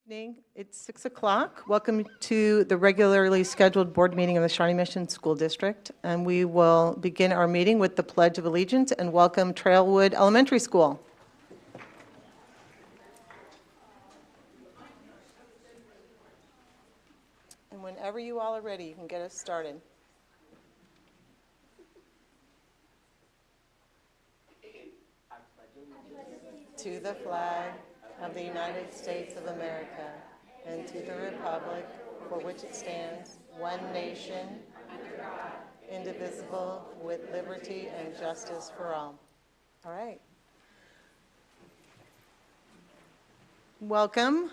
Evening. It's 6 o'clock. Welcome to the regularly scheduled board meeting of the Shawnee Mission School District. And we will begin our meeting with the Pledge of Allegiance and welcome Trailwood Elementary School. And whenever you all are ready, you can get us started. To the flag of the United States of America, and to the republic for which it stands, one nation, indivisible, with liberty and justice for all. All right. Welcome.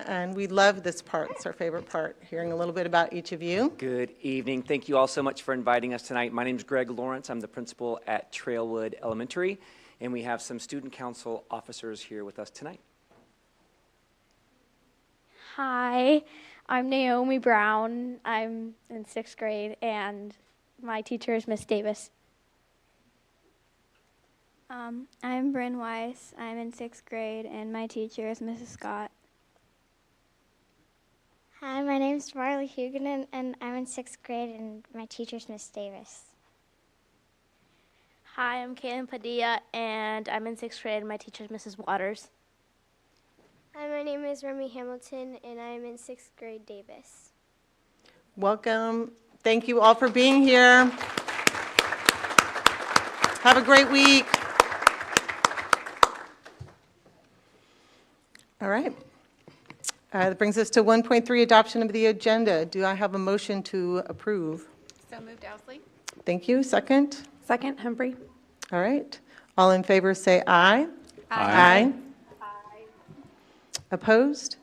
And we love this part. It's our favorite part, hearing a little bit about each of you. Good evening. Thank you all so much for inviting us tonight. My name is Greg Lawrence. I'm the principal at Trailwood Elementary, and we have some student council officers here with us tonight. Hi, I'm Naomi Brown. I'm in 6th grade, and my teacher is Miss Davis. I'm Bryn Weiss. I'm in 6th grade, and my teacher is Mrs. Scott. Hi, my name is Marley Huguenin, and I'm in 6th grade, and my teacher's Miss Davis. Hi, I'm Caitlin Padilla, and I'm in 6th grade, and my teacher's Mrs. Waters. Hi, my name is Remy Hamilton, and I'm in 6th grade Davis. Welcome. Thank you all for being here. Have a great week. All right. That brings us to 1.3, adoption of the agenda. Do I have a motion to approve? So moved, Owsley. Thank you. Second? Second, Humphrey. All right. All in favor say aye. Aye. Aye. Opposed?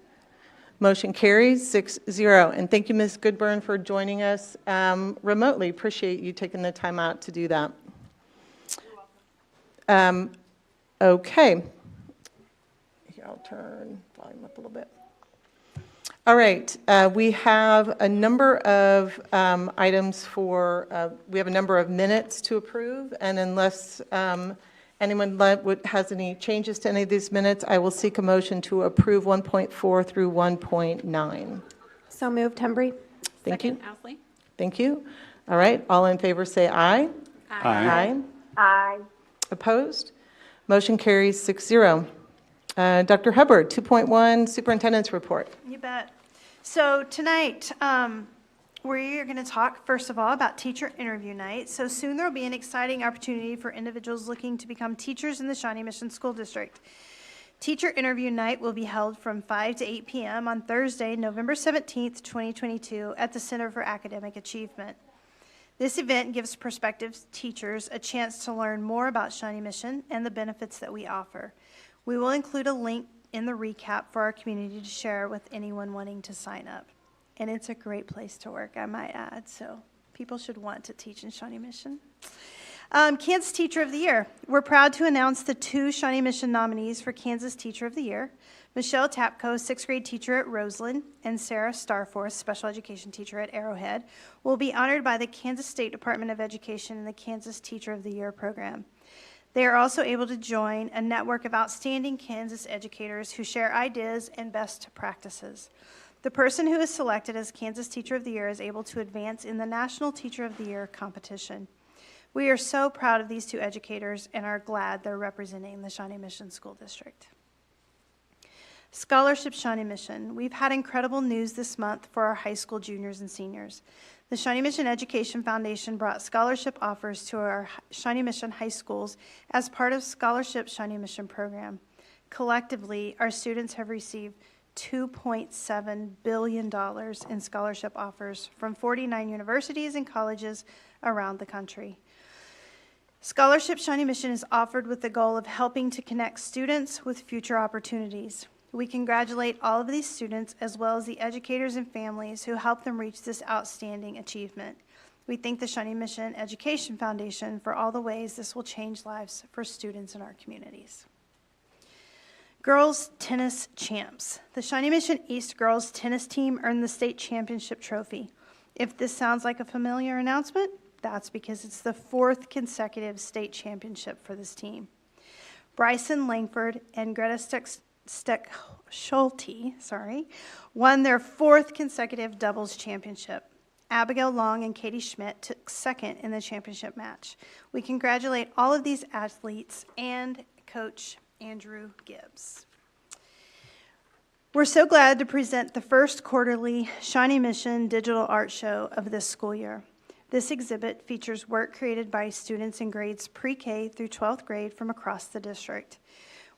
Motion carries 6-0. And thank you, Ms. Goodburn, for joining us remotely. Appreciate you taking the time out to do that. Okay. Here, I'll turn volume up a little bit. All right, we have a number of items for, we have a number of minutes to approve, and unless anyone has any changes to any of these minutes, I will seek a motion to approve 1.4 through 1.9. So moved, Humphrey. Thank Second, you. Owsley. Thank you. All right, all in favor say aye. Aye. Aye. Opposed? Motion carries 6-0. Dr. Hubbard, 2.1, Superintendent's Report. You bet. So tonight, we're going to talk, first of all, about teacher interview night. So soon there will be an exciting opportunity for individuals looking to become teachers in the Shawnee Mission School District. Teacher interview night will be held from 5 to 8 p.m. on Thursday, November 17th, 2022, at the Center for Academic Achievement. This event gives prospective teachers a chance to learn more about Shawnee Mission and the benefits that we offer. We will include a link in the recap for our community to share with anyone wanting to sign up. And it's a great place to work, I might add, so people should want to teach in Shawnee Mission. Kansas Teacher of the Year. We're proud to announce the 2 Shawnee Mission nominees for Kansas Teacher of the Year. Michelle Tapko, 6th grade teacher at Roseland, and Sarah Starforth, special education teacher at Arrowhead, will be honored by the Kansas State Department of Education in the Kansas Teacher of the Year program. They are also able to join a network of outstanding Kansas educators who share ideas and best practices. The person who is selected as Kansas Teacher of the Year is able to advance in the National Teacher of the Year competition. We are so proud of these 2 educators and are glad they're representing the Shawnee Mission School District. Scholarship Shawnee Mission. We've had incredible news this month for our high school juniors and seniors. The Shawnee Mission Education Foundation brought scholarship offers to our Shawnee Mission high schools as part of Scholarship Shawnee Mission program. Collectively, our students have received $2.7 billion in scholarship offers from 49 universities and colleges around the country. Scholarship Shawnee Mission is offered with the goal of helping to connect students with future opportunities. We congratulate all of these students as well as the educators and families who helped them reach this outstanding achievement. We thank the Shawnee Mission Education Foundation for all the ways this will change lives for students in our communities. Girls Tennis Champs. The Shawnee Mission East girls tennis team earned the state championship trophy. If this sounds like a familiar announcement, that's because it's the 4th consecutive state championship for this team. Bryson Langford and Greta Schulte, won their 4th consecutive doubles championship. Abigail Long and Katie Schmidt took 2nd in the championship match. We congratulate all of these athletes and Coach Andrew Gibbs. We're so glad to present the first quarterly Shawnee Mission Digital Art Show of this school year. This exhibit features work created by students in grades pre-K through 12th grade from across the district.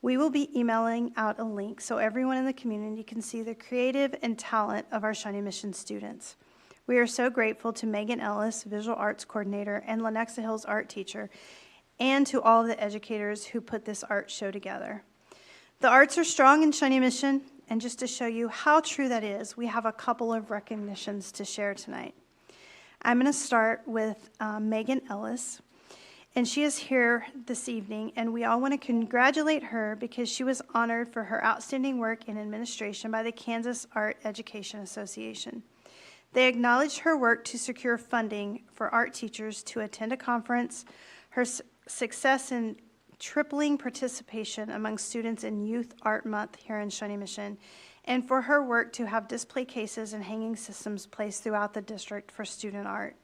We will be emailing out a link so everyone in the community can see the creative and talent of our Shawnee Mission students. We are so grateful to Megan Ellis, Visual Arts Coordinator, and Lenexa Hills art teacher, and to all of the educators who put this art show together. The arts are strong in Shawnee Mission, and just to show you how true that is, we have a couple of recognitions to share tonight. I'm going to start with Megan Ellis, and she is here this evening, and we all want to congratulate her because she was honored for her outstanding work in administration by the Kansas Art Education Association. They acknowledged her work to secure funding for art teachers to attend a conference, her success in tripling participation among students in Youth Art Month here in Shawnee Mission, and for her work to have display cases and hanging systems placed throughout the district for student art.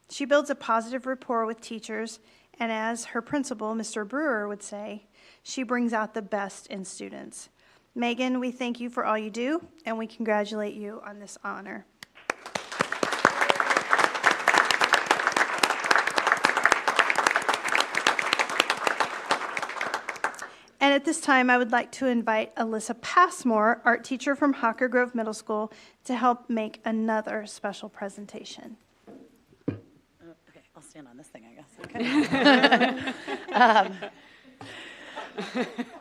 She builds a positive rapport with teachers, and as her principal, Mr. Brewer, would say, she brings out the best in students. Megan, we thank you for all you do, and we congratulate you on this honor. And at this time, I would like to invite Alyssa Passmore, art teacher from Hawker Grove Middle School, to help make another special presentation. Okay, I'll stand on this thing, I guess.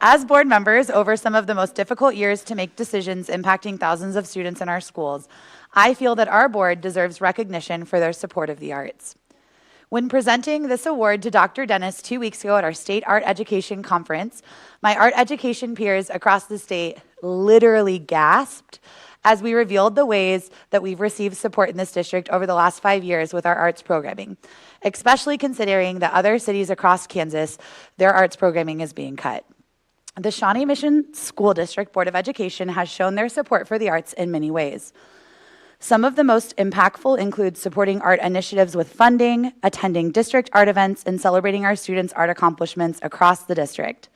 As board members over some of the most difficult years to make decisions impacting thousands of students in our schools, I feel that our board deserves recognition for their support of the arts. When presenting this award to Dr. Dennis 2 weeks ago at our state art education conference, my art education peers across the state literally gasped as we revealed the ways that we've received support in this district over the last 5 years with our arts programming, especially considering that other cities across Kansas, their arts programming is being cut. The Shawnee Mission School District Board of Education has shown their support for the arts in many ways. Some of the most impactful include supporting art initiatives with funding, attending district art events, and celebrating our students' art accomplishments across the district.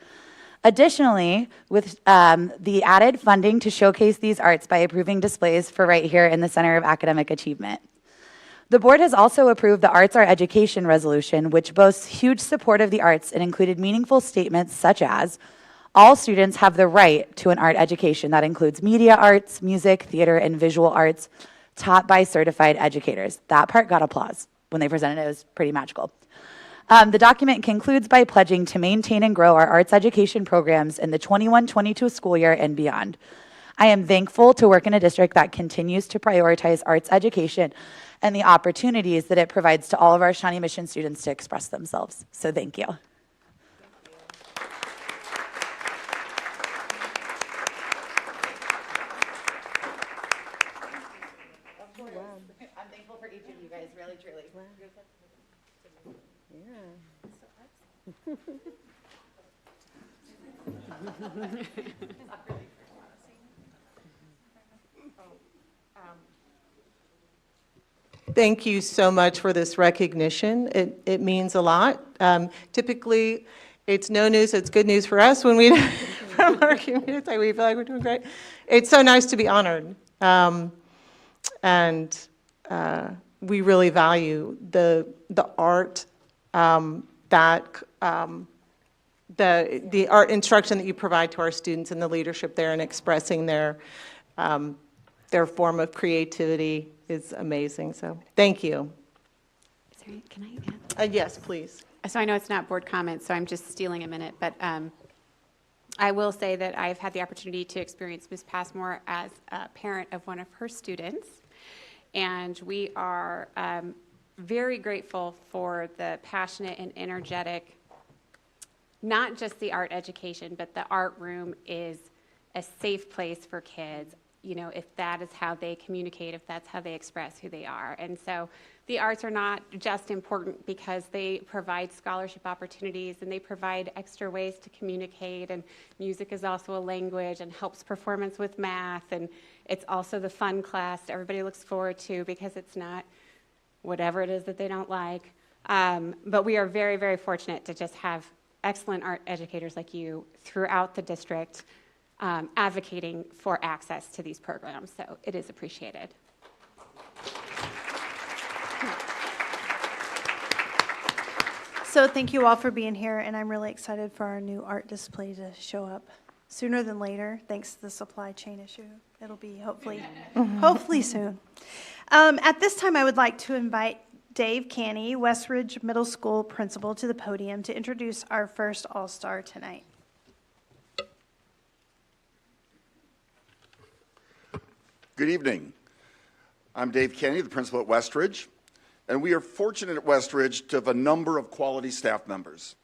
Additionally, with the added funding to showcase these arts by approving displays for right here in the Center of Academic Achievement. The board has also approved the Arts Our Education Resolution, which boasts huge support of the arts and included meaningful statements such as, all students have the right to an art education that includes media arts, music, theater, and visual arts taught by certified educators. That part got applause when they presented it. It was pretty magical. The document concludes by pledging to maintain and grow our arts education programs in the 21-22 school year and beyond. I am thankful to work in a district that continues to prioritize arts education and the opportunities that it provides to all of our Shawnee Mission students to express themselves. So thank you. I'm thankful for each of you guys, really, truly. Thank you so much for this recognition. It means a lot. Typically, it's no news, it's good news for us when we, from our community, we feel like we're doing great. It's so nice to be honored. And we really value the art, the art instruction that you provide to our students and the leadership there and expressing their form of creativity is amazing. So thank you. Sorry, can I add? Yes, please. So I know it's not board comments, so I'm just stealing a minute, but I will say that I've had the opportunity to experience Ms. Passmore as a parent of one of her students, and we are very grateful for the passionate and energetic, not just the art education, but the art room is a safe place for kids, you know, if that is how they communicate, if that's how they express who they are. And so the arts are not just important because they provide scholarship opportunities and they provide extra ways to communicate, and music is also a language and helps performance with math, and it's also the fun class everybody looks forward to because it's not whatever it is that they don't like. But we are very, very fortunate to just have excellent art educators like you throughout the district advocating for access to these programs, so it is appreciated. So thank you all for being here, and I'm really excited for our new art display to show up sooner than later, thanks to the supply chain issue. It'll be hopefully soon. At this time, I would like to invite Dave Canny, Westridge Middle School principal, to the podium to introduce our first All-Star tonight. Good evening. I'm Dave Canny, the principal at Westridge, and we are fortunate at Westridge to have a number of quality staff members,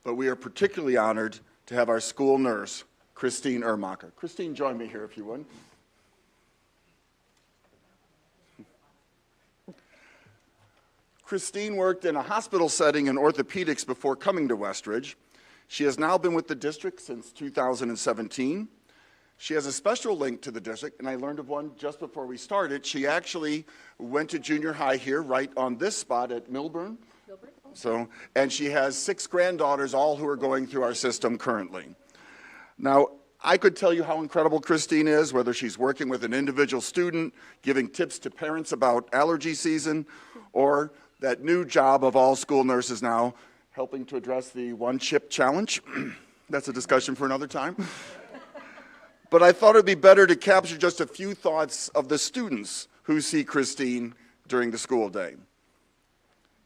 but we are particularly honored to have our school nurse, Christine Ermacher. Christine, join me here if you would. Christine worked in a hospital setting in orthopedics before coming to Westridge. She has now been with the district since 2017. She has a special link to the district, and I learned of one just before we started. She actually went to junior high here, right on this spot at Milburn. So, and she has 6 granddaughters, all who are going through our system currently. Now, I could tell you how incredible Christine is, whether she's working with an individual student, giving tips to parents about allergy season, or that new job of all school nurses now, helping to address the one-chip challenge. That's a discussion for another time. But I thought it would be better to capture just a few thoughts of the students who see Christine during the school day.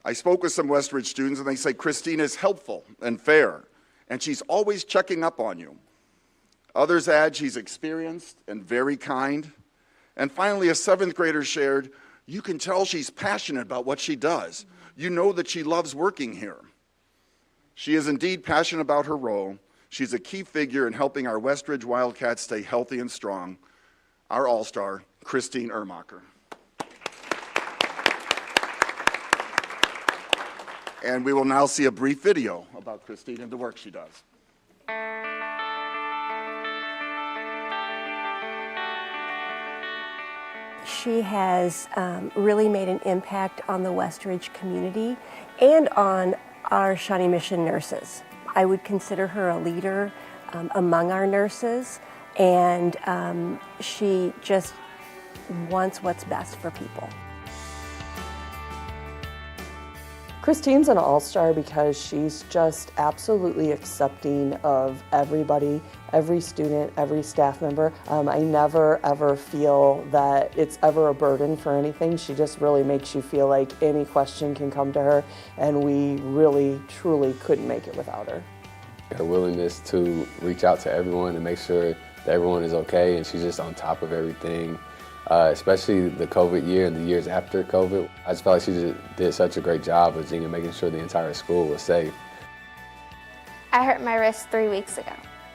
I spoke with some Westridge students, and they say Christine is helpful and fair, and she's always checking up on you. Others add she's experienced and very kind. And finally, a 7th grader shared, you can tell she's passionate about what she does. You know that she loves working here. She is indeed passionate about her role. She's a key figure in helping our Westridge Wildcats stay healthy and strong. Our All-Star, Christine Ermacher. And we will now see a brief video about Christine and the work she does. She has really made an impact on the Westridge community and on our Shawnee Mission nurses. I would consider her a leader among our nurses, and she just wants what's best for people. Christine's an all-star because she's just absolutely accepting of everybody, every student, every staff member. I never ever feel that it's ever a burden for anything. She just really makes you feel like any question can come to her, and we really, truly couldn't make it without her. Her willingness to reach out to everyone and make sure that everyone is okay, and she's just on top of everything. Especially the COVID year and the years after COVID. I just felt like she just did such a great job of making sure the entire school was safe. I hurt my wrist 3 weeks ago.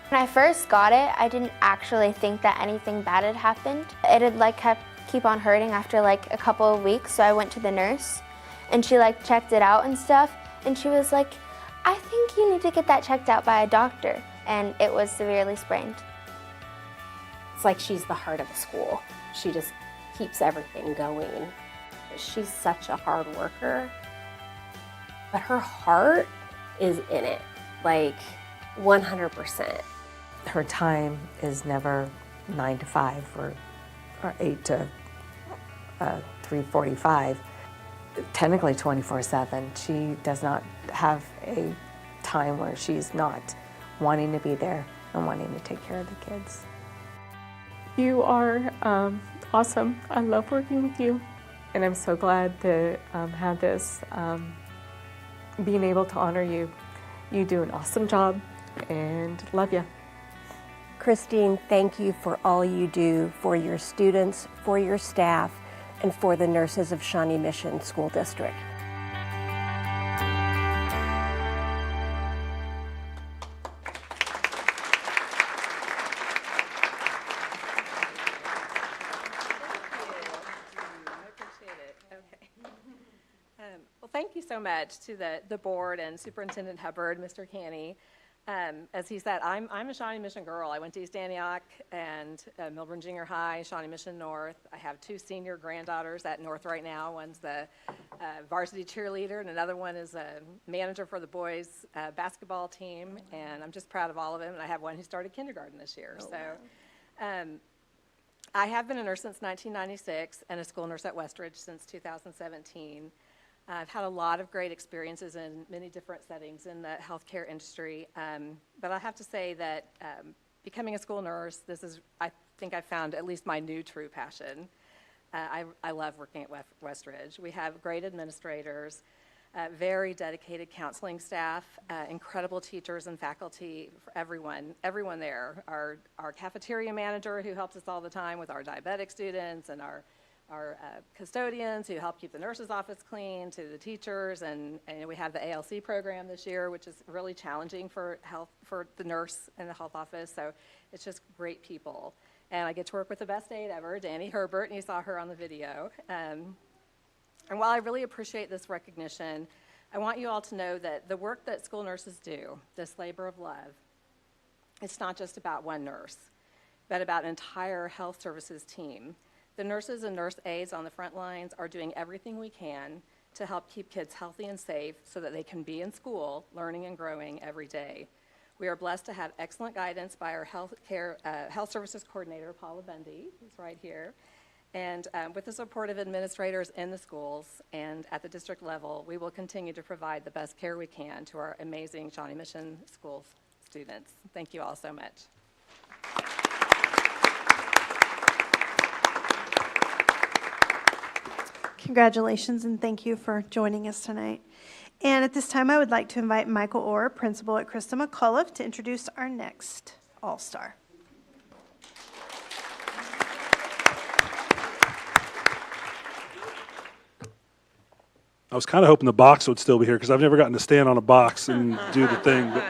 When I first got it, I didn't actually think that anything bad had happened. It had keep on hurting after a couple of weeks, so I went to the nurse and she checked it out and stuff, and she was like, I think you need to get that checked out by a doctor, and it was severely sprained. It's like she's the heart of the school. She just keeps everything going. She's such a hard worker, but her heart is in it, 100%. Her time is never 9 to 5 or 8 to 3:45. Technically 24/7. She does not have a time where she's not wanting to be there and wanting to take care of the kids. You are awesome. I love working with you, and I'm so glad to have this, being able to honor you. You do an awesome job, and love you. Christine, thank you for all you do for your students, for your staff, and for the nurses of Shawnee Mission School District. Well, thank you so much to the board and Superintendent Hubbard, Mr. Canny. As he said, I'm a Shawnee Mission girl. I went to East Antioch and Milburn Junior High, Shawnee Mission North. I have 2 senior granddaughters at North right now. One's the varsity cheerleader, and another one is a manager for the boys basketball team. And I'm just proud of all of them. And I have one who started kindergarten this year. I have been a nurse since 1996 and a school nurse at Westridge since 2017. I've had a lot of great experiences in many different settings in the healthcare industry, but I have to say that becoming a school nurse, I think I found at least my new true passion. I love working at Westridge. We have great administrators, very dedicated counseling staff, incredible teachers and faculty, everyone there. Our cafeteria manager who helps us all the time with our diabetic students, and our custodians who help keep the nurse's office clean, to the teachers, and we have the ALC program this year, which is really challenging for the nurse in the health office. So it's just great people. And I get to work with the best aide ever, Danny Herbert, and you saw her on the video. And while I really appreciate this recognition, I want you all to know that the work that school nurses do, this labor of love, it's not just about one nurse, but about an entire health services team. The nurses and nurse aides on the front lines are doing everything we can to help keep kids healthy and safe so that they can be in school, learning and growing every day. We are blessed to have excellent guidance by our health services coordinator, Paula Bundy, who's right here. And with the support of administrators in the schools and at the district level, we will continue to provide the best care we can to our amazing Shawnee Mission School students. Thank you all so much. Congratulations, and thank you for joining us tonight. And at this time, I would like to invite Michael Orr, principal at Christa McAuliffe, to introduce our next All-Star. I was kind of hoping the box would still be here because I've never gotten to stand on a box and do the thing, but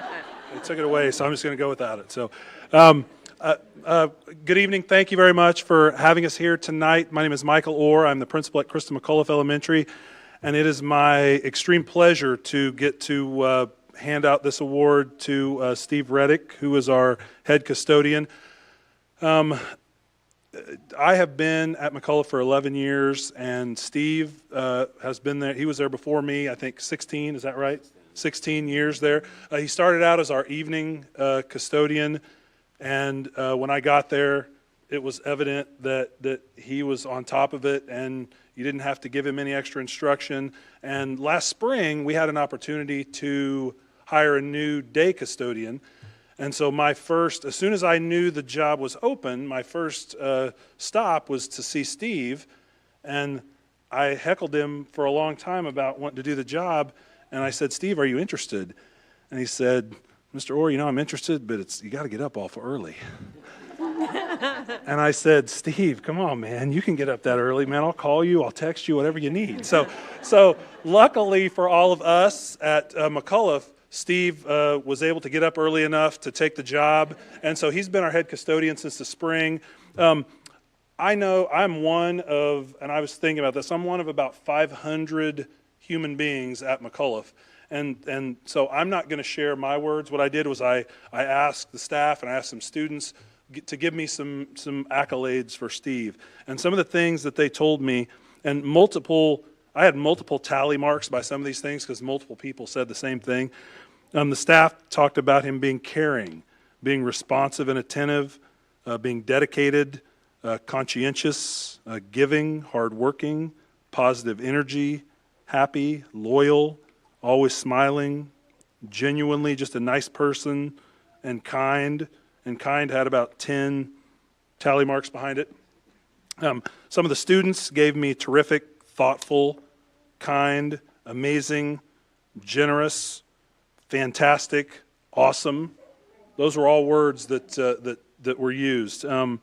they took it away, so I'm just going to go without it. So, good evening. Thank you very much for having us here tonight. My name is Michael Orr. I'm the principal at Christa McAuliffe Elementary, and it is my extreme pleasure to get to hand out this award to Steve Reddick, who is our head custodian. I have been at McAuliffe for 11 years, and Steve has been there. He was there before me, I think 16, is that right? 16 years there. He started out as our evening custodian, and when I got there, it was evident that he was on top of it, and you didn't have to give him any extra instruction. And last spring, we had an opportunity to hire a new day custodian. And so as soon as I knew the job was open, my first stop was to see Steve, and I heckled him for a long time about wanting to do the job, and I said, "Steve, are you interested?" And he said, "Mr. Orr, I'm interested, but you got to get up awful early." And I said, "Steve, come on, man, you can get up that early, man. I'll call you, I'll text you, whatever you need." So luckily for all of us at McAuliffe, Steve was able to get up early enough to take the job, and so he's been our head custodian since the spring. I know I'm one of, and I was thinking about this, I'm one of about 500 human beings at McAuliffe, and so I'm not going to share my words. What I did was I asked the staff and I asked some students to give me some accolades for Steve, and some of the things that they told me, and I had multiple tally marks by some of these things because multiple people said the same thing. The staff talked about him being caring, being responsive and attentive, being dedicated, conscientious, giving, hardworking, positive energy, happy, loyal, always smiling, genuinely just a nice person, and kind. And kind had about 10 tally marks behind it. Some of the students gave me terrific, thoughtful, kind, amazing, generous, fantastic, awesome. Those were all words that were used. I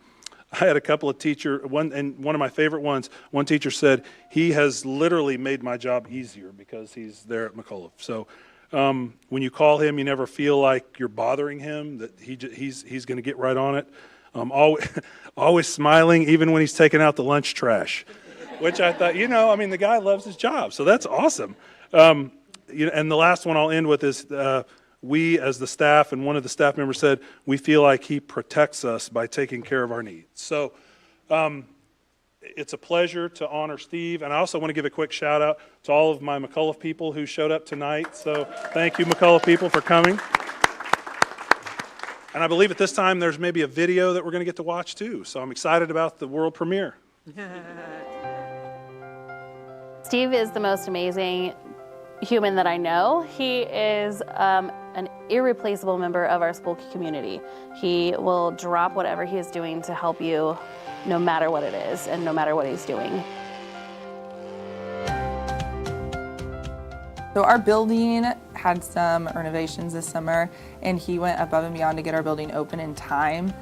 had a couple of teachers, one of my favorite ones, one teacher said, "He has literally made my job easier because he's there at McAuliffe." So when you call him, you never feel like you're bothering him, that he's going to get right on it. Always smiling, even when he's taking out the lunch trash. which I thought, the guy loves his job, so that's awesome. And the last one I'll end with is we as the staff, and one of the staff members said, we feel like he protects us by taking care of our needs. So it's a pleasure to honor Steve, and I also want to give a quick shout out to all of my McCullough people who showed up tonight. So thank you, McCullough people, for coming. And I believe at this time there's maybe a video that we're going to get to watch too. So I'm excited about the world premiere. Steve is the most amazing human that I know. He is an irreplaceable member of our school community. He will drop whatever he is doing to help you, no matter what it is and no matter what he's doing. So our building had some renovations this summer, and he went above and beyond to get our building open in time,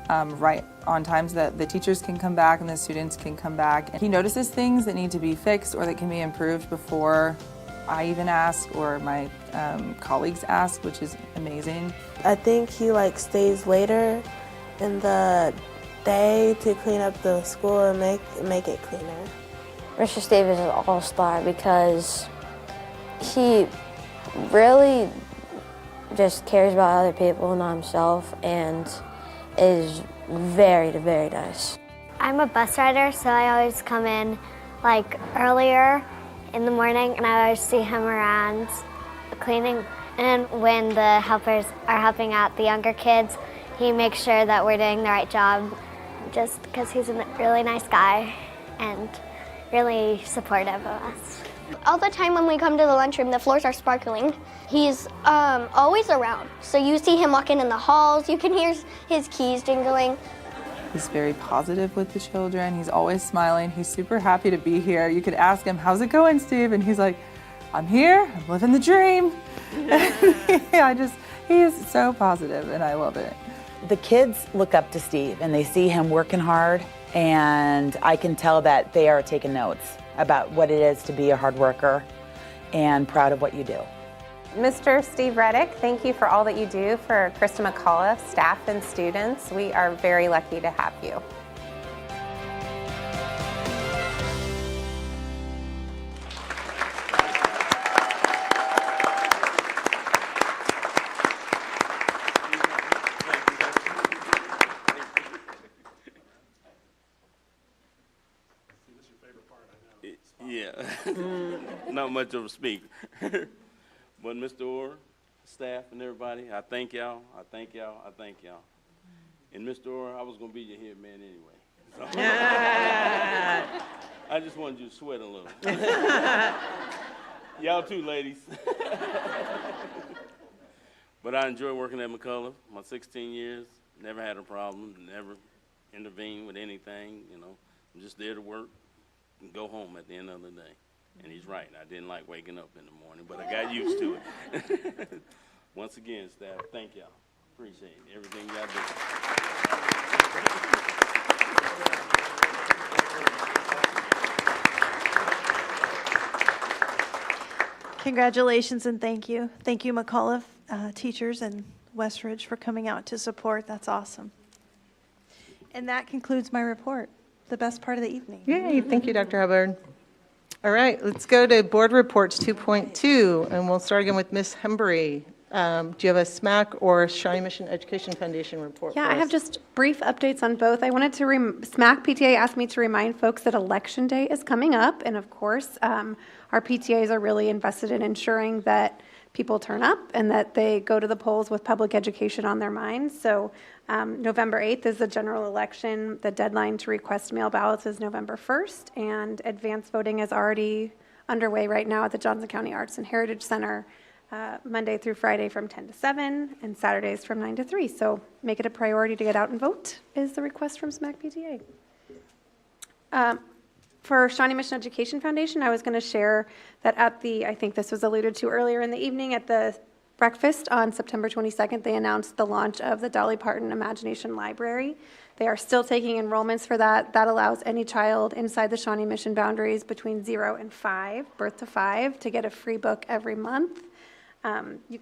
right on time, so that the teachers can come back and the students can come back. And he notices things that need to be fixed or that can be improved before I even ask or my colleagues ask, which is amazing. I think he stays later in the day to clean up the school and make it cleaner. Mr. Steve is an all-star because he really just cares about other people, not himself, and is very, very nice. I'm a bus rider, so I always come in earlier in the morning, and I always see him around cleaning. And when the helpers are helping out the younger kids, he makes sure that we're doing the right job, just because he's a really nice guy and really supportive of us. All the time when we come to the lunchroom, the floors are sparkling. He's always around. So you see him walking in the halls, you can hear his keys jingling. He's very positive with the children. He's always smiling. He's super happy to be here. You could ask him, how's it going, Steve? And he's like, I'm here, I'm living the dream. He is so positive, and I love it. The kids look up to Steve, and they see him working hard, and I can tell that they are taking notes about what it is to be a hard worker and proud of what you do. Mr. Steve Reddick, thank you for all that you do for Krista McCullough, staff and students. We are very lucky to have you. Yeah, not much of a speaker. But Mr. Orr, staff, and everybody, I thank y'all, I thank y'all, I thank y'all. And Mr. Orr, I was going to be your head man anyway. So I just wanted you to sweat a little. Y'all too, ladies. But I enjoy working at McCullough. My 16 years, never had a problem, never intervened with anything, I'm just there to work and go home at the end of the day. And he's right, I didn't like waking up in the morning, but I got used to it. Once again, staff, thank y'all. Appreciate everything y'all do. Congratulations and thank you. Thank you, McCullough teachers and Westridge for coming out to support. That's awesome. And that concludes my report, the best part of the evening. Yay, thank you, Dr. Hubbard. All right, let's go to board reports 2.2, and we'll start again with Ms. Hembury. Do you have a SMAC or Shawnee Mission Education Foundation report? Yeah, for I have us? just brief updates on both. I wanted to, SMAC PTA asked me to remind folks that Election Day is coming up, and of course, our PTAs are really invested in ensuring that people turn up and that they go to the polls with public education on their minds. So November 8th is the general election. The deadline to request mail ballots is November 1st, and advance voting is already underway right now at the Johnson County Arts and Heritage Center, Monday through Friday from 10 to 7 and Saturdays from 9 to 3. So make it a priority to get out and vote is the request from SMAC PTA. For Shawnee Mission Education Foundation, I was going to share that at the, I think this was alluded to earlier in the evening, at the breakfast on September 22nd, they announced the launch of the Dolly Parton Imagination Library. They are still taking enrollments for that. That allows any child inside the Shawnee Mission boundaries between 0 and 5, birth to 5, to get a free book every month.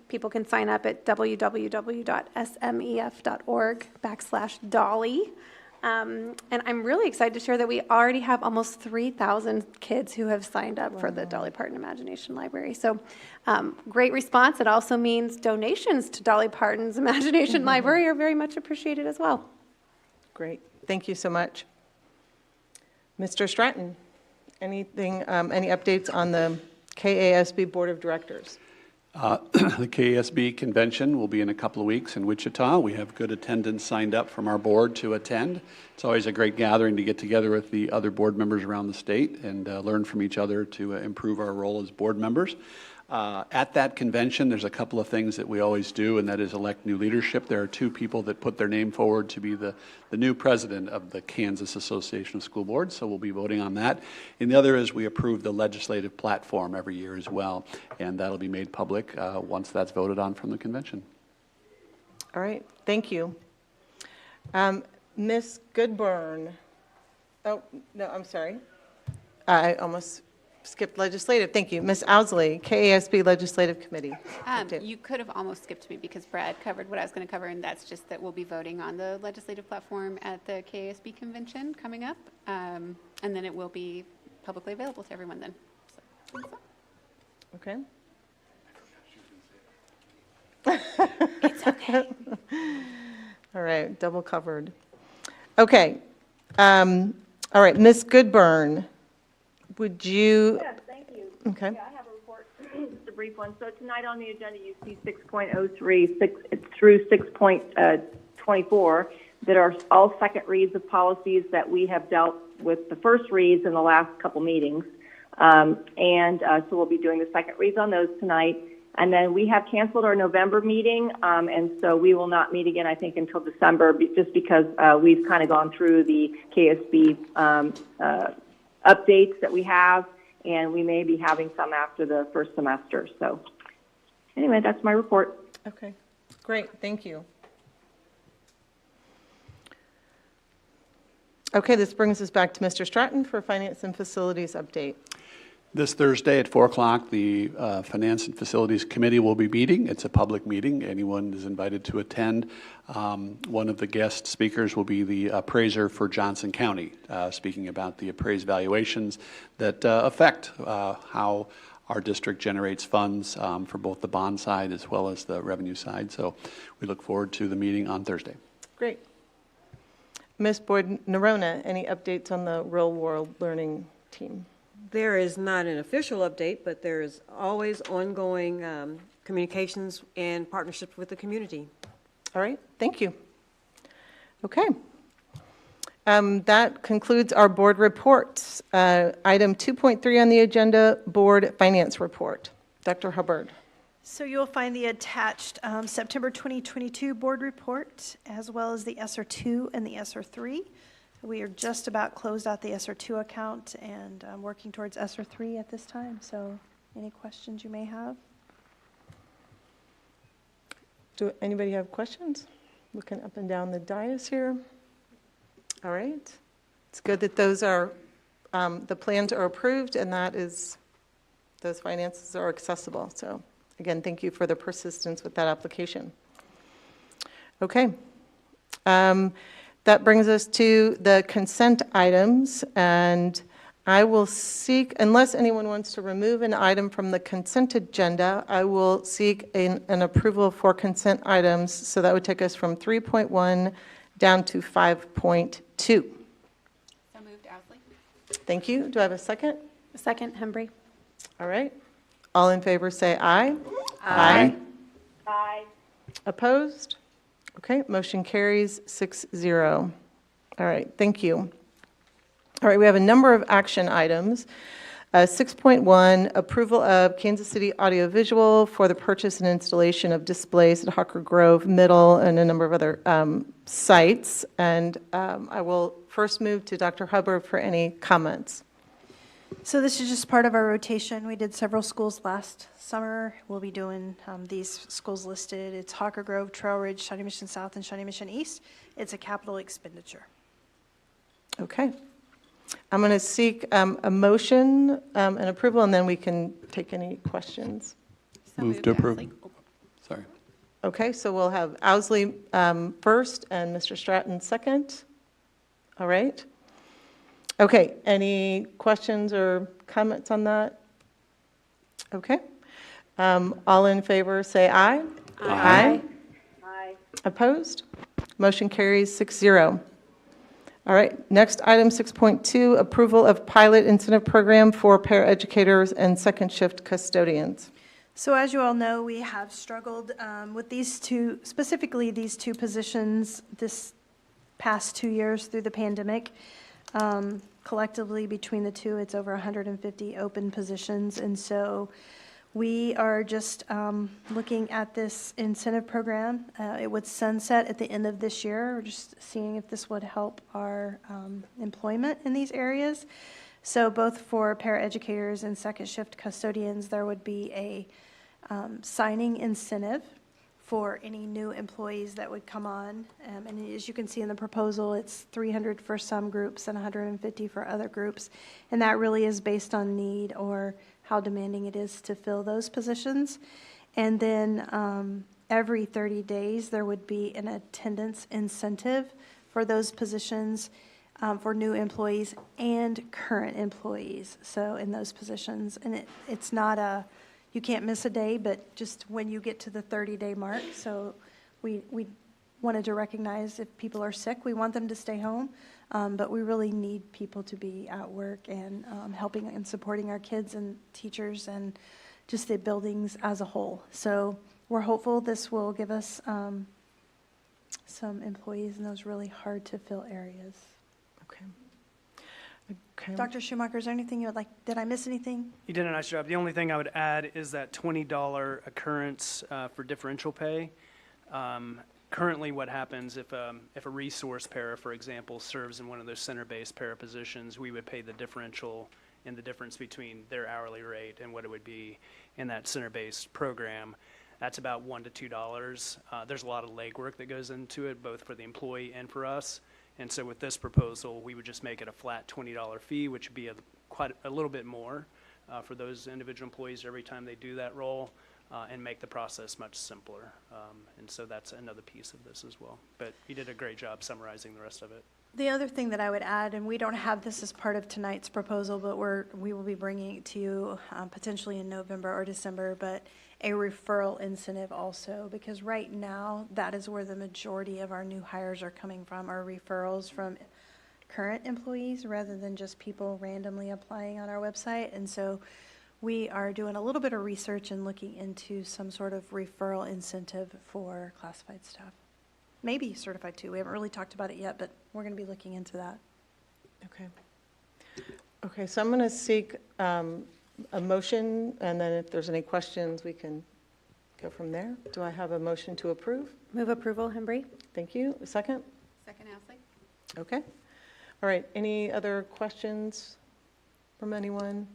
People can sign up at www.smef.org/Dolly. And I'm really excited to share that we already have almost 3,000 kids who have signed up for the Dolly Parton Imagination Library. So great response. It also means donations to Dolly Parton's Imagination Library are very much appreciated as well. Great. Thank you so much. Mr. Stratton, anything, any updates on the KASB Board of Directors? The KASB convention will be in a couple of weeks in Wichita. We have good attendance signed up from our board to attend. It's always a great gathering to get together with the other board members around the state and learn from each other to improve our role as board members. At that convention, there's a couple of things that we always do, and that is elect new leadership. There are 2 people that put their name forward to be the new president of the Kansas Association of School Boards, so we'll be voting on that. And the other is we approve the legislative platform every year as well, and that'll be made public once that's voted on from the convention. All right, thank you. Ms. Goodburn. Oh, no, I'm sorry. I skipped legislative. Thank you. Ms. Owsley, KASB Legislative Committee. You could have almost skipped me because Brad covered what I was going to cover, and that's just that we'll be voting on the legislative platform at the KASB convention coming up, and then it will be publicly available to everyone then. So, okay. It's okay. All right, double covered. Okay. All right, Ms. Goodburn. Would you? Yes, thank you. Okay. Yeah, I have a report, just a brief one. So tonight on the agenda, you see 6.03 through 6.24 that are all second reads of policies that we have dealt with the first reads in the last couple meetings. So we'll be doing the second reads on those tonight. And then we have canceled our November meeting, and so we will not meet again, I think, until December, just because we've kind of gone through the KSB updates that we have, and we may be having some after the first semester. So anyway, that's my report. Okay, great, thank you. Okay, this brings us back to Mr. Stratton for Finance and Facilities update. This Thursday at 4 o'clock, the Finance and Facilities Committee will be meeting. It's a public meeting. Anyone is invited to attend. One of the guest speakers will be the appraiser for Johnson County, speaking about the appraised valuations that affect how our district generates funds for both the bond side as well as the revenue side. So we look forward to the meeting on Thursday. Great. Ms. Boyd-Nerona, any updates on the real world learning team? There is not an official update, but there is always ongoing communications and partnerships with the community. All right, thank you. Okay. That concludes our board reports. Item 2.3 on the agenda, board finance report. Dr. Hubbard. So you'll find the attached September 2022 board report, as well as the SR2 and the SR3. We are just about closed out the SR2 account and working towards SR3 at this time. So any questions you may have? Do anybody have questions? Looking up and down the dais here. All right. It's good that those are, the plans are approved and that is, those finances are accessible. So again, thank you for the persistence with that application. Okay. That brings us to the consent items, and I will seek, unless anyone wants to remove an item from the consent agenda, I will seek an approval for consent items, so that would take us from 3.1 down to 5.2. So moved, Owsley. Thank you. Do I have a second? A second, Hembry. All right. All in favor say aye. Aye. Aye. Opposed? Okay, motion carries 6-0. All right, thank you. All right, we have a number of action items. 6.1, approval of Kansas City Audiovisual for the purchase and installation of displays at Hawker Grove Middle and a number of other sites. And I will first move to Dr. Hubbard for any comments. So this is just part of our rotation. We did several schools last summer. We'll be doing these schools listed. It's Hawker Grove, Trail Ridge, Shawnee Mission South, and Shawnee Mission East. It's a capital expenditure. Okay. I'm going to seek a motion and approval, and then we can take any questions. Move to approve. Sorry. Okay, so we'll have Owsley first and Mr. Stratton second. All right. Okay, any questions or comments on that? Okay. All in favor, say aye. Aye. Aye. Opposed? Motion carries 6-0. All right, next item 6.2, approval of pilot incentive program for paraeducators and second shift custodians. So as you all know, we have struggled with these two, specifically these two positions this past 2 years through the pandemic. Collectively, between the two, it's over 150 open positions. And so we are just looking at this incentive program. It would sunset at the end of this year. We're just seeing if this would help our employment in these areas. So both for paraeducators and second shift custodians, there would be a signing incentive for any new employees that would come on. And as you can see in the proposal, it's 300 for some groups and 150 for other groups. And that really is based on need or how demanding it is to fill those positions. And then every 30 days, there would be an attendance incentive for those positions for new employees and current employees. So in those positions, and it's not a, you can't miss a day, but just when you get to the 30-day mark. So we wanted to recognize if people are sick, we want them to stay home. But we really need people to be at work and helping and supporting our kids and teachers and just the buildings as a whole. So we're hopeful this will give us some employees in those really hard to fill areas. Okay. Okay. Dr. Schumacher, is there anything you would like, did I miss anything? You did a nice job. The only thing I would add is that $20 occurrence for differential pay. Currently, what happens if a resource para, for example, serves in one of those center-based para positions, we would pay the differential in the difference between their hourly rate and what it would be in that center-based program. That's about $1 to $2. There's a lot of legwork that goes into it, both for the employee and for us. And so with this proposal, we would just make it a flat $20 fee, which would be quite a little bit more for those individual employees every time they do that role. And make the process much simpler. And so that's another piece of this as well. But you did a great job summarizing the rest of it. The other thing that I would add, and we don't have this as part of tonight's proposal, but we will be bringing it to you potentially in November or December, but a referral incentive also, because right now that is where the majority of our new hires are coming from, are referrals from current employees rather than just people randomly applying on our website. And so we are doing a little bit of research and looking into some sort of referral incentive for classified staff. Maybe certified too. We haven't really talked about it yet, but we're going to be looking into that. Okay. Okay, so I'm going to seek a motion, and then if there's any questions, we can go from there. Do I have a motion to approve? Move approval, Hembry. Thank you. A second? Second, Ousley. Okay. All right, any other questions from anyone?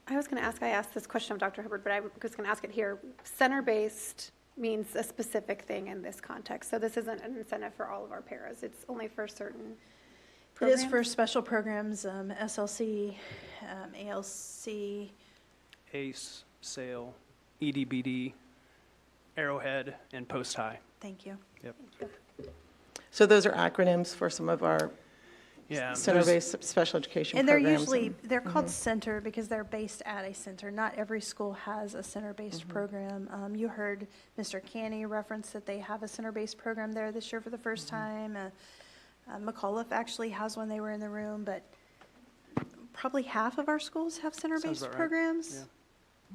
I was going to ask, I asked this question of Dr. Hubbard, but I was going to ask it here. Center-based means a specific thing in this context. So this isn't an incentive for all of our paras. It's only for certain programs? It is for special programs, SLC, ALC. ACE, SAIL, EDBD, Arrowhead, and Post High. Thank you. Yep. So those are acronyms for some of our Yeah, center-based special education And they're programs. usually, they're called center because they're based at a center. Not every school has a center-based program. You heard Mr. Canny reference that they have a center-based program there this year for the first time. McAuliffe actually has one. They were in the room, but probably half of our schools have center-based about right. programs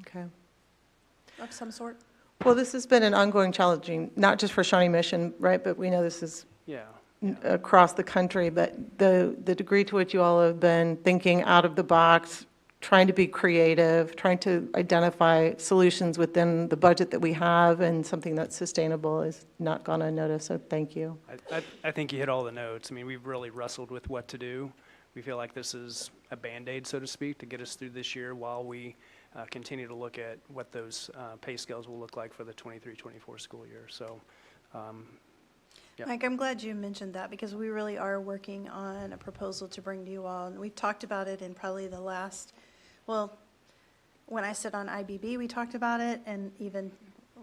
Okay. of some sort. Well, this has been an ongoing challenging, not just for Shawnee Mission, right, but we know this is Yeah. across the country, but the degree to which you all have been thinking out of the box, trying to be creative, trying to identify solutions within the budget that we have and something that's sustainable is not gone unnoticed, so thank you. I think you hit all the notes. I mean, we've really wrestled with what to do. We feel like this is a Band-Aid, so to speak, to get us through this year while we continue to look at what those pay scales will look like for the 23-24 school year. So, yep. Mike, I'm glad you mentioned that because we really are working on a proposal to bring to you all. And we've talked about it in probably the last, well, when I sit on IBB, we talked about it. And even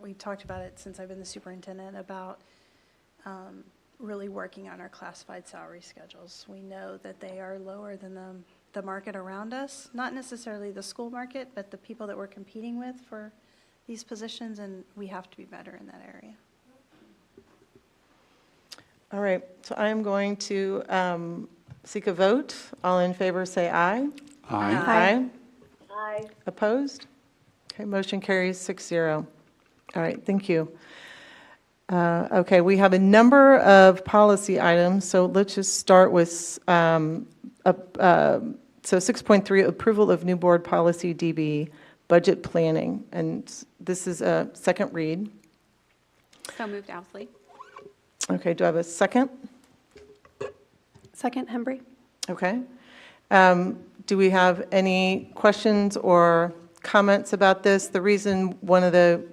we've talked about it since I've been the superintendent about really working on our classified salary schedules. We know that they are lower than the market around us, not necessarily the school market, but the people that we're competing with for these positions, and we have to be better in that area. All right, so I am going to seek a vote. All in favor, say aye. Aye. Aye. Aye. Opposed? Okay, motion carries 6-0. All right, thank you. Okay, we have a number of policy items, so let's just start with, so 6.3, approval of new board policy DB, budget planning, and this is a second read. So moved, Owsley. Okay, do I have a second? Second, Hembry. Okay. Do we have any questions or comments about this? The reason one of the,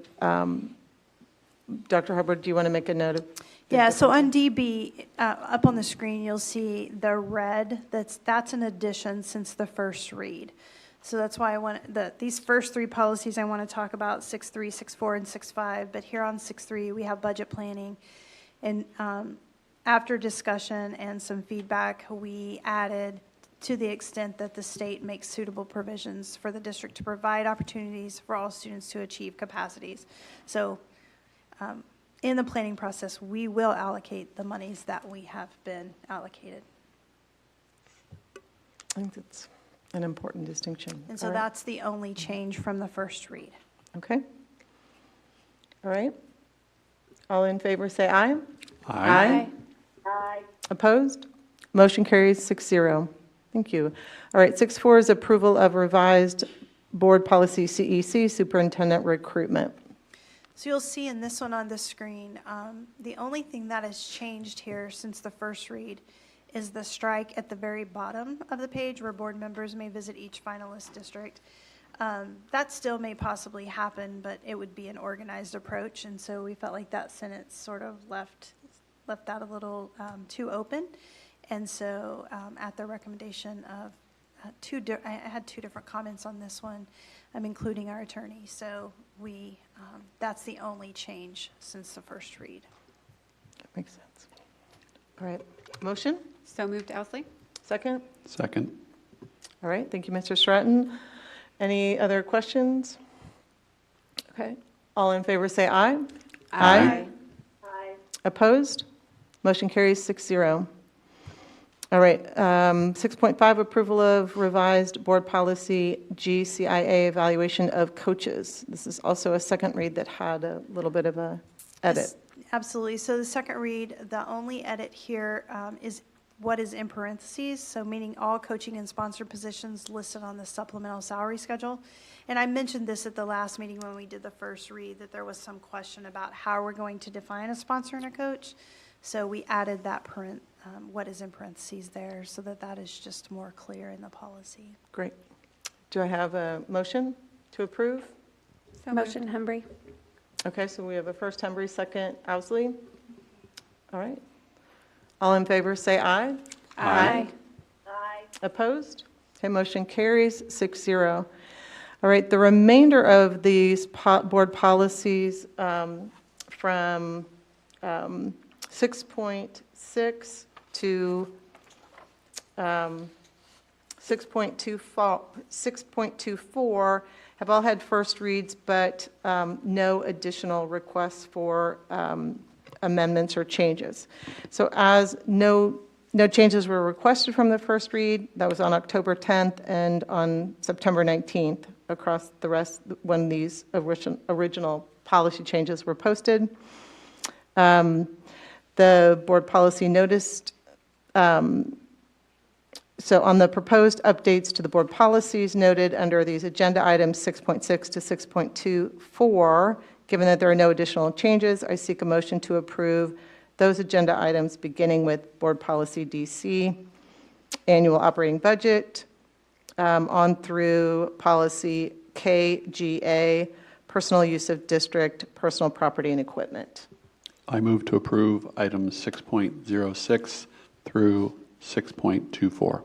Dr. Hubbard, do you want to make a note of? Yeah, so on DB, up on the screen, you'll see the red, that's an addition since the first read. So that's why I want, these first three policies I want to talk about, 6.3, 6.4, and 6.5, but here on 6.3, we have budget planning. And after discussion and some feedback, we added, to the extent that the state makes suitable provisions for the district to provide opportunities for all students to achieve capacities. So in the planning process, we will allocate the monies that we have been allocated. I think that's an important distinction. And so All right. that's the only change from the first read. Okay. All right. All in favor, say aye. Aye. Aye. Opposed? Motion carries 6-0. Thank you. All right, 6.4 is approval of revised board policy CEC, superintendent recruitment. So you'll see in this one on the screen, the only thing that has changed here since the first read is the strike at the very bottom of the page where board members may visit each finalist district. That still may possibly happen, but it would be an organized approach, and so we felt like that sentence sort of left that a little too open. And so at the recommendation of I had two different comments on this one, including our attorney. So we that's the only change since the first read. That makes sense. All right, motion? So moved, Owsley. Second? Second. All right, thank you, Mr. Stratton. Any other questions? Okay, all in favor say aye. Aye. Aye. Opposed? Motion carries 6-0. All right, 6.5, approval of revised board policy GCIA, evaluation of coaches. This is also a second read that had a little bit of a edit. Absolutely. So the second read, the only edit here is what is in parentheses, so meaning all coaching and sponsored positions listed on the supplemental salary schedule. And I mentioned this at the last meeting when we did the first read, that there was some question about how we're going to define a sponsor and a coach. So we added that what is in parentheses there so that is just more clear in the policy. Great. Do I have a motion to approve? So motion, Hembry. Okay, so we have a first Hembry, second Owsley. All right. All in favor say aye. Aye. Aye. Opposed? Okay, motion carries 6-0. All right, the remainder of these board policies from 6.6 to 6.24 have all had first reads, but no additional requests for amendments or changes. So as no changes were requested from the first read, that was on October 10th and on September 19th across the rest when these original policy changes were posted. The board policy noticed, so on the proposed updates to the board policies noted under these agenda items 6.6 to 6.24, given that there are no additional changes, I seek a motion to approve those agenda items beginning with board policy DC, annual operating budget, on through policy KGA, personal use of district, personal property and equipment. I move to approve items 6.06 through 6.24. All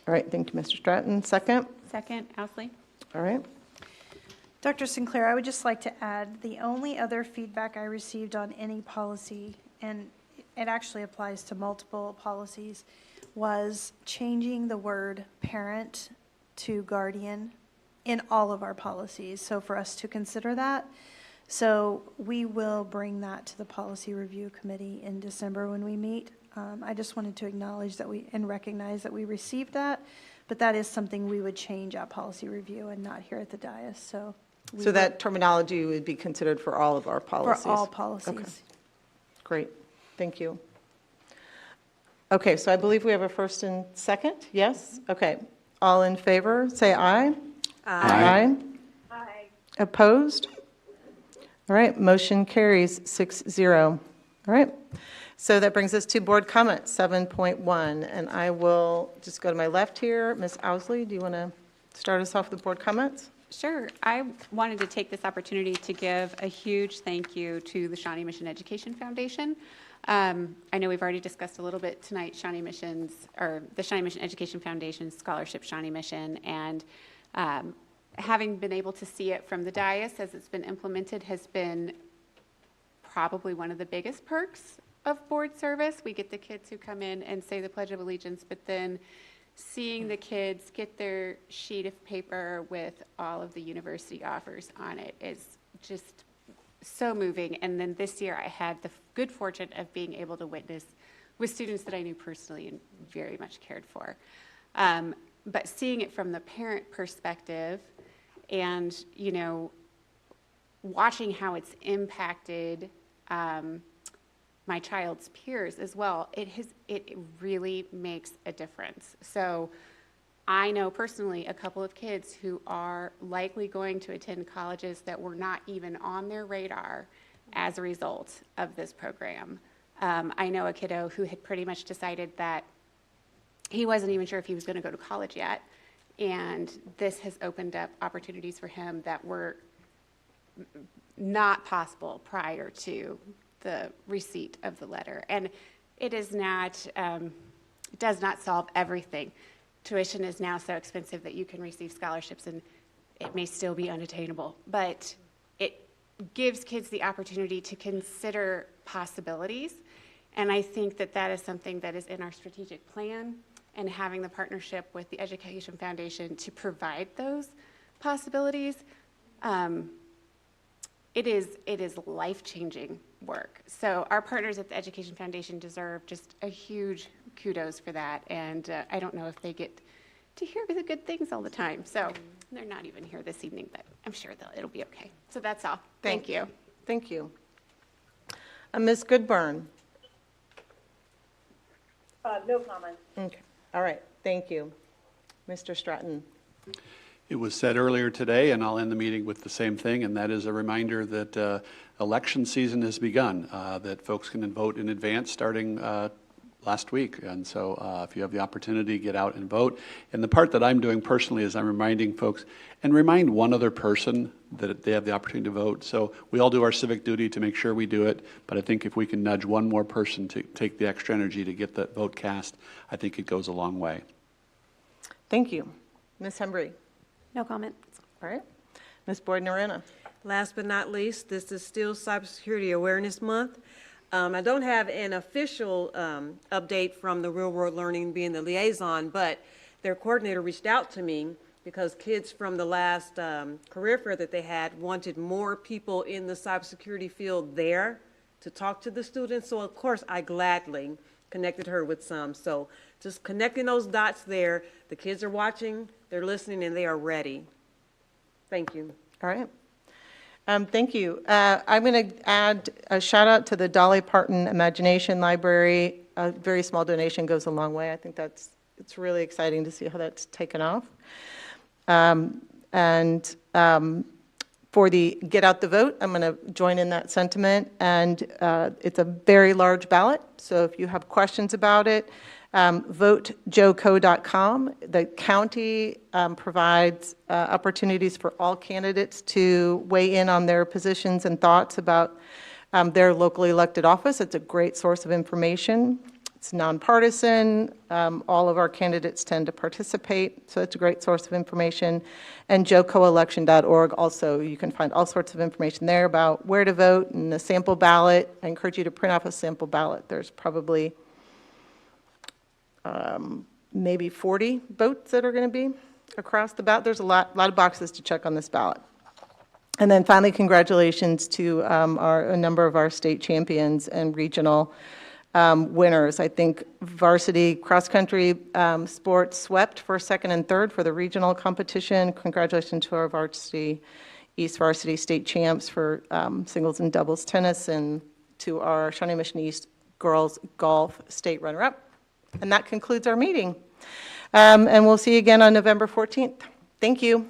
right, thank you, Mr. Stratton. Second? Second, Owsley. All right. Dr. Sinclair, I would just like to add the only other feedback I received on any policy, and it actually applies to multiple policies, was changing the word parent to guardian in all of our policies. So for us to consider that. So we will bring that to the Policy Review Committee in December when we meet. I just wanted to acknowledge that and recognize that we received that, but that is something we would change at Policy Review and not here at the dais. So that terminology would be considered for all of our policies? For all policies. Okay. Great, thank you. Okay, so I believe we have a first and second, yes? Okay, all in favor, say aye. Aye. Aye. Opposed? All right, motion carries 6-0. All right, so that brings us to board comments, 7.1, and I will just go to my left here. Ms. Owsley, do you want to start us off with board comments? Sure. I wanted to take this opportunity to give a huge thank you to the Shawnee Mission Education Foundation. I know we've already discussed a little bit tonight the Shawnee Mission Education Foundation Scholarship Shawnee Mission, and having been able to see it from the dais as it's been implemented has been probably one of the biggest perks of board service. We get the kids who come in and say the Pledge of Allegiance, but then seeing the kids get their sheet of paper with all of the university offers on it is just so moving. And then this year I had the good fortune of being able to witness with students that I knew personally and very much cared for. But seeing it from the parent perspective and, you know, watching how it's impacted my child's peers as well, it really makes a difference. So I know personally a couple of kids who are likely going to attend colleges that were not even on their radar as a result of this program. I know a kiddo who had pretty much decided that he wasn't even sure if he was going to go to college yet, and this has opened up opportunities for him that were not possible prior to the receipt of the letter. And it is not, it does not solve everything. Tuition is now so expensive that you can receive scholarships and it may still be unattainable, but it gives kids the opportunity to consider possibilities. And I think that that is something that is in our strategic plan, and having the partnership with the Education Foundation to provide those possibilities, it is life-changing work. So our partners at the Education Foundation deserve just a huge kudos for that. And I don't know if they get to hear the good things all the time. So they're not even here this evening, but I'm sure it'll be okay. So that's all. Thank you. Thank you. Ms. Goodburn. No comment. Okay. All right. Thank you. Mr. Stratton. It was said earlier today, and I'll end the meeting with the same thing, and that is a reminder that election season has begun, that folks can vote in advance starting last week. And so if you have the opportunity, get out and vote. And the part that I'm doing personally is I'm reminding folks, and remind one other person that they have the opportunity to vote. So we all do our civic duty to make sure we do it, but I think if we can nudge one more person to take the extra energy to get the vote cast, I think it goes a long way. Thank you. Ms. Hembry. No comment. All right. Ms. Boyd-Norena. Last but not least, this is still Cybersecurity Awareness Month. I don't have an official update from the Real World Learning being the liaison, but their coordinator reached out to me because kids from the last career fair that they had wanted more people in the cybersecurity field there to talk to the students. So of course I gladly connected her with some. So just connecting those dots there. The kids are watching, they're listening, and they are ready. Thank you. All right. Thank you. I'm going to add a shout out to the Dolly Parton Imagination Library. A very small donation goes a long way. I think it's really exciting to see how that's taken off. For the Get Out the Vote, I'm going to join in that sentiment. And it's a very large ballot. So if you have questions about it, votejoco.com. The county provides opportunities for all candidates to weigh in on their positions and thoughts about their locally elected office. It's a great source of information. It's nonpartisan. All of our candidates tend to participate, so it's a great source of information. And jocoelection.org also, you can find all sorts of information there about where to vote and the sample ballot. I encourage you to print off a sample ballot. There's probably maybe 40 votes that are going to be across the ballot. There's a lot of boxes to check on this ballot. And then finally, congratulations to a number of our state champions and regional winners. I think varsity cross-country sports swept for second and third for the regional competition. Congratulations to our varsity, East varsity state champs for singles and doubles tennis, and to our Shawnee Mission East girls golf state runner-up. And that concludes our meeting. And we'll see you again on November 14th. Thank you.